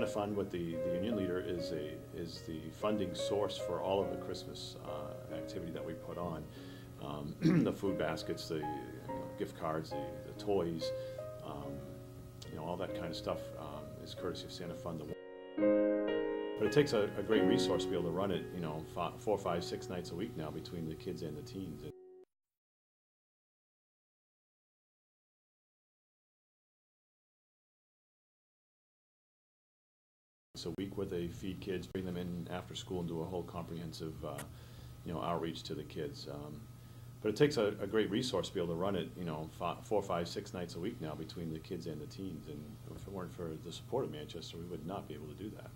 Santa Fund with the union leader is the funding source for all of the Christmas activity that we put on. The food baskets, the gift cards, the toys, all that kind of stuff is courtesy of Santa Fund. But it takes a great resource to be able to run it, 4, 5, 6 nights a week now between the kids and the teens. It's a week where they feed kids, bring them in after school and do a whole comprehensive, outreach to the kids. But it takes a great resource to be able to run it, 4, 5, 6 nights a week now between the kids and the teens. And if it weren't for the support of Manchester, we would not be able to do that.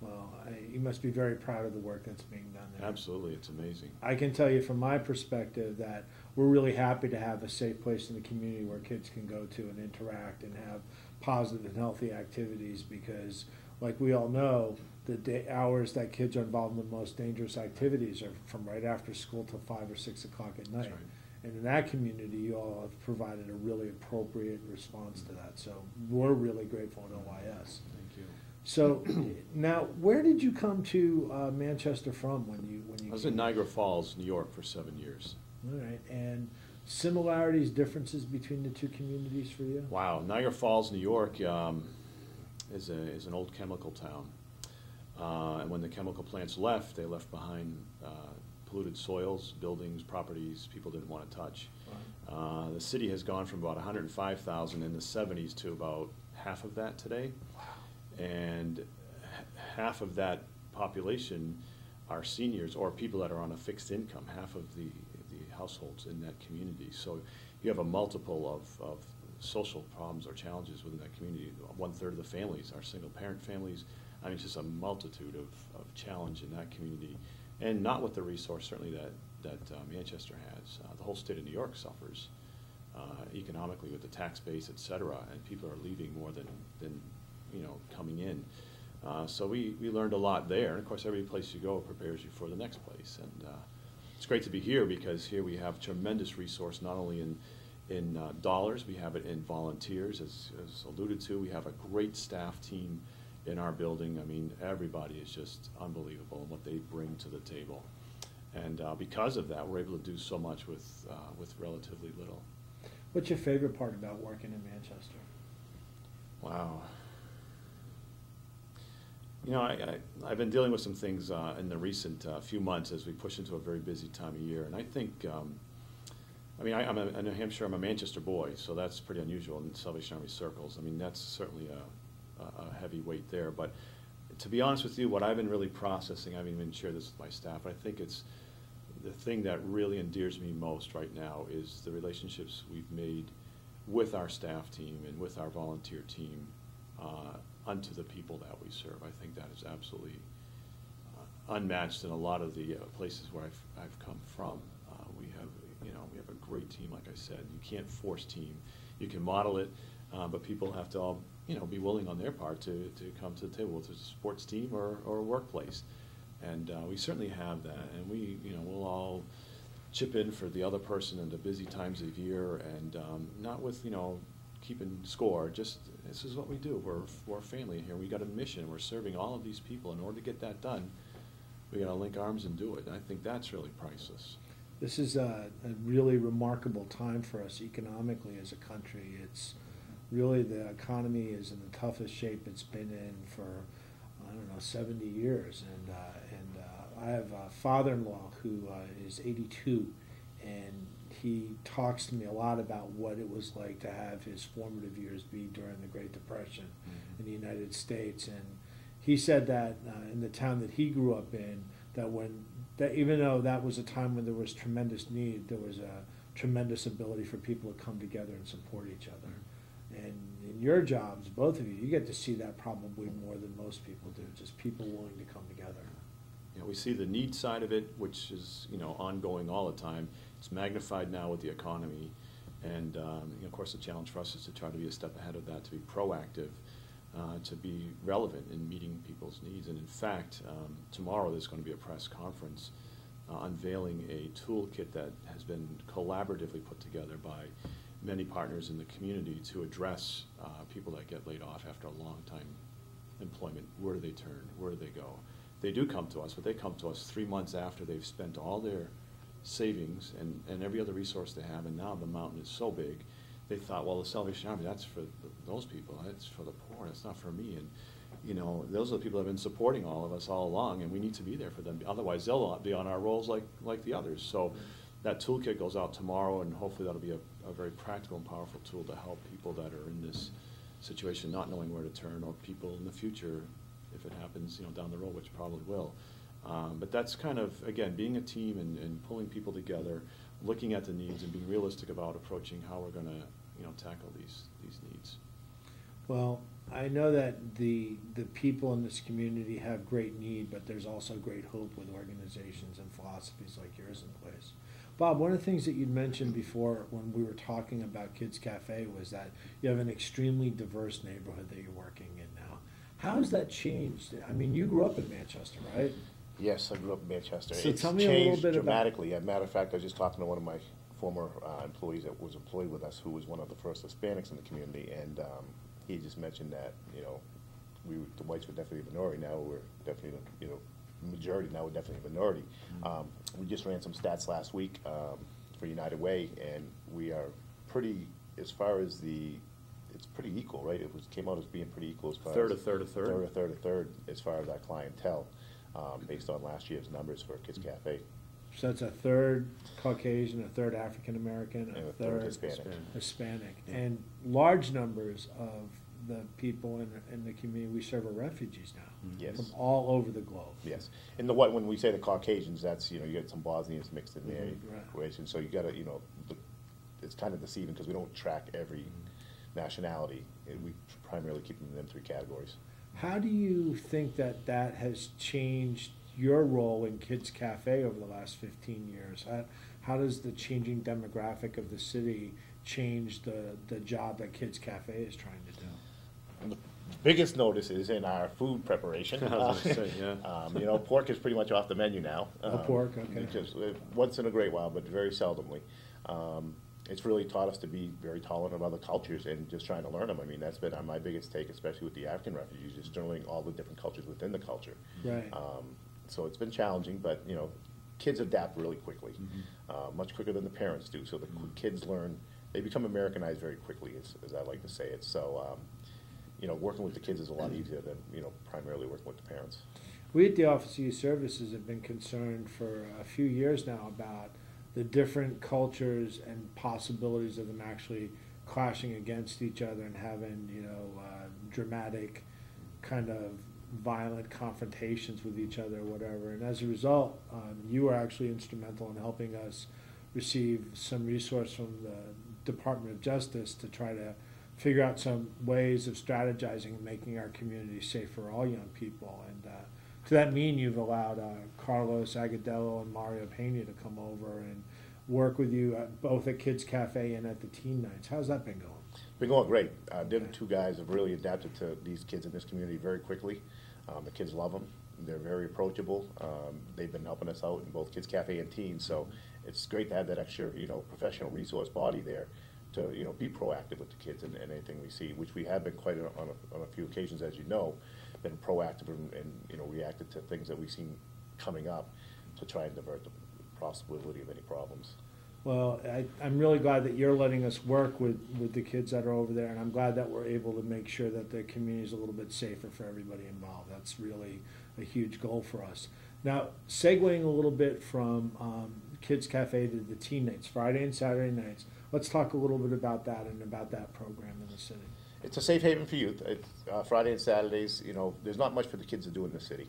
Well, you must be very proud of the work that's being done there. Absolutely, it's amazing. I can tell you from my perspective that we're really happy to have a safe place in the community where kids can go to and interact and have positive and healthy activities, because like we all know, the hours that kids are involved in the most dangerous activities are from right after school till 5 or 6 o'clock at night. Right. And in that community, you all have provided a really appropriate response to that. So we're really grateful at OIS. Thank you. So now, where did you come to Manchester from when you I was in Niagara Falls, New York for 7 years. All right, and similarities, differences between the two communities for you? Wow, Niagara Falls, New York is an old chemical town. And when the chemical plants left, they left behind polluted soils, buildings, properties people didn't want to touch. Wow. The city has gone from about 105,000 in the 70s to about half of that today. Wow. And half of that population are seniors or people that are on a fixed income, half of the households in that community. So you have a multiple of social problems or challenges within that community. 1/3 of the families are single parent families. I mean, it's just a multitude of challenge in that community, and not with the resource certainly that Manchester has. The whole state of New York suffers economically with the tax base, et cetera, and people are leaving more than coming in. So we learned a lot there, and of course every place you go prepares you for the next place. And it's great to be here because here we have tremendous resource, not only in dollars, we have it in volunteers, as alluded to. We have a great staff team in our building. I mean, everybody is just unbelievable in what they bring to the table. And because of that, we're able to do so much with relatively little. What's your favorite part about working in Manchester? Wow. I've been dealing with some things in the recent few months as we push into a very busy time of year. And I think, I'm a New Hampshire, I'm a Manchester boy, so that's pretty unusual in Salvation Army circles. I mean, that's certainly a heavy weight there. But to be honest with you, what I've been really processing, I haven't even shared this with my staff, I think it's the thing that really endears me most right now is the relationships we've made with our staff team and with our volunteer team unto the people that we serve. I think that is absolutely unmatched in a lot of the places where I've come from. We have a great team, like I said. You can't force team. You can model it, but people have to all be willing on their part to come to the table, whether it's a sports team or a workplace. And we certainly have that, and we'll all chip in for the other person in the busy times of year, and not with keeping score. Just this is what we do. We're a family here. We got a mission. We're serving all of these people. In order to get that done, we got to link arms and do it. And I think that's really priceless. This is a really remarkable time for us economically as a country. It's really, the economy is in the toughest shape it's been in for, 70 years. And I have a father-in-law who is 82, and he talks to me a lot about what it was like to have his formative years be during the Great Depression in the United States. And he said that in the town that he grew up in, that even though that was a time when there was tremendous need, there was a tremendous ability for people to come together and support each other. And in your jobs, both of you, you get to see that probably more than most people do, just people willing to come together. We see the need side of it, which is ongoing all the time. It's magnified now with the economy, and of course the challenge for us is to try to be a step ahead of that, to be proactive, to be relevant in meeting people's needs. And in fact, tomorrow there's going to be a press conference unveiling a toolkit that has been collaboratively put together by many partners in the community to address people that get laid off after a long time employment, where do they turn? Where do they go? They do come to us, but they come to us 3 months after they've spent all their savings and every other resource they have, and now the mountain is so big, they thought, well, the Salvation Army, that's for those people, that's for the poor, that's not for me. And you know, those are the people that have been supporting all of us all along, and we need to be there for them. Otherwise, they'll be on our rolls like the others. So that toolkit goes out tomorrow, and hopefully that'll be a very practical and powerful tool to help people that are in this situation, not knowing where to turn, or people in the future, if it happens, you know, down the road, which probably will. But that's kind of, again, being a team and pulling people together, looking at the needs and being realistic about approaching how we're going to, you know, tackle these needs. Well, I know that the people in this community have great need, but there's also great hope with organizations and philosophies like yours in place. Bob, one of the things that you'd mentioned before when we were talking about Kids Cafe was that you have an extremely diverse neighborhood that you're working in now. How has that changed? I mean, you grew up in Manchester, right? Yes, I grew up in Manchester. So It's tell me a little changed bit about- dramatically. As a matter of fact, I was just talking to one of my former employees that was employed with us, who was one of the first Hispanics in the community, and he just mentioned that, you know, the whites were definitely a minority. Now we're definitely, you know, majority. Now we're definitely a minority. We just ran some stats last week for United Way, and we are pretty, as far as it's pretty equal, right? Came out as being pretty equal as far Third, as a third, a third. a third as far as our clientele, based on last year's numbers for Kids Cafe. So it's a third Caucasian, a third African American, And a third Hispanic, Yeah. and large numbers of the people in the community we serve are refugees now, Yes. from all over the globe. Yes, and when we say the Caucasians, that's, you know, you get some Bosnians mixed in there, Right. Croatian, so you gotta, you know, it's kind of deceiving because we don't track every nationality. We primarily keep them in them 3 categories. How do you think that has changed your role in Kids Cafe over the last 15 years? How does the changing demographic of the city change the job that Kids Cafe is trying to do? And the biggest notice is in our food preparation. I was gonna say, yeah. You know, pork is pretty much off the menu now. Oh, pork, okay. Because once in a great while, but very seldomly. It's really taught us to be very tolerant of other cultures and just trying to learn them. I mean, that's been my biggest take, especially with the African refugees, just learning all the different cultures within the culture. Right. So it's been challenging, but, you know, kids adapt really quickly, much quicker than the parents do. So the kids learn, they become Americanized very quickly, as I like to say it. So, you know, working with the kids is a lot easier than, you know, primarily working with the parents. We at the Office of Youth Services have been concerned for a few years now about the different cultures and possibilities of them actually clashing against each other and having, you know, dramatic kind of violent confrontations with each other or whatever. And as a result, you were actually instrumental in helping us receive some resource from the Department of Justice to try to figure out some ways of strategizing and making our community safe for all young people. And to that mean, you've allowed Carlos Agadello and Mario Pena to come over and work with you both at Kids Cafe and at the Teen Nights. How's that been going? Been going great. Them 2 guys have really adapted to these kids in this community very quickly. The kids love them. They're very approachable. They've been helping us out in both Kids Cafe and Teens, so it's great to have that extra, you know, professional resource body there to, you know, be proactive with the kids and anything we see, which we have been quite on a few occasions, as you know, been proactive and you know, reacted to things that we've seen coming up to try and divert the possibility of any problems. Well, I'm really glad that you're letting us work with the kids that are over there, and I'm glad that we're able to make sure that the community is a little bit safer for everybody involved. That's really a huge goal for us. Now, segueing a little bit from Kids Cafe to the Teen Nights, Friday and Saturday nights, let's talk a little bit about that and about that program in the city. It's a safe haven for youth. It's, Friday and Saturdays, you know, there's not much for the kids to do in the city.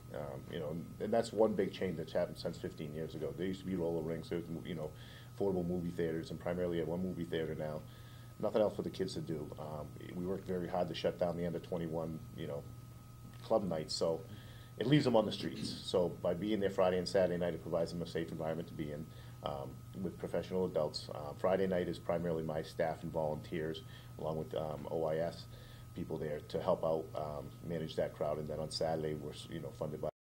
You know, and that's one big change that's happened since 15 years ago. There used to be roller rinks, there was, you know, affordable movie theaters, and primarily at one movie theater now. Nothing else for the kids to do. We worked very hard to shut down the under 21, you know, club nights, so it leaves them on the streets. So by being there Friday and Saturday night, it provides them a safe environment to be in with professional adults. Friday night is primarily my staff and volunteers, along with OIS people there to help out manage that crowd, and then on Saturday we're, you know, funded by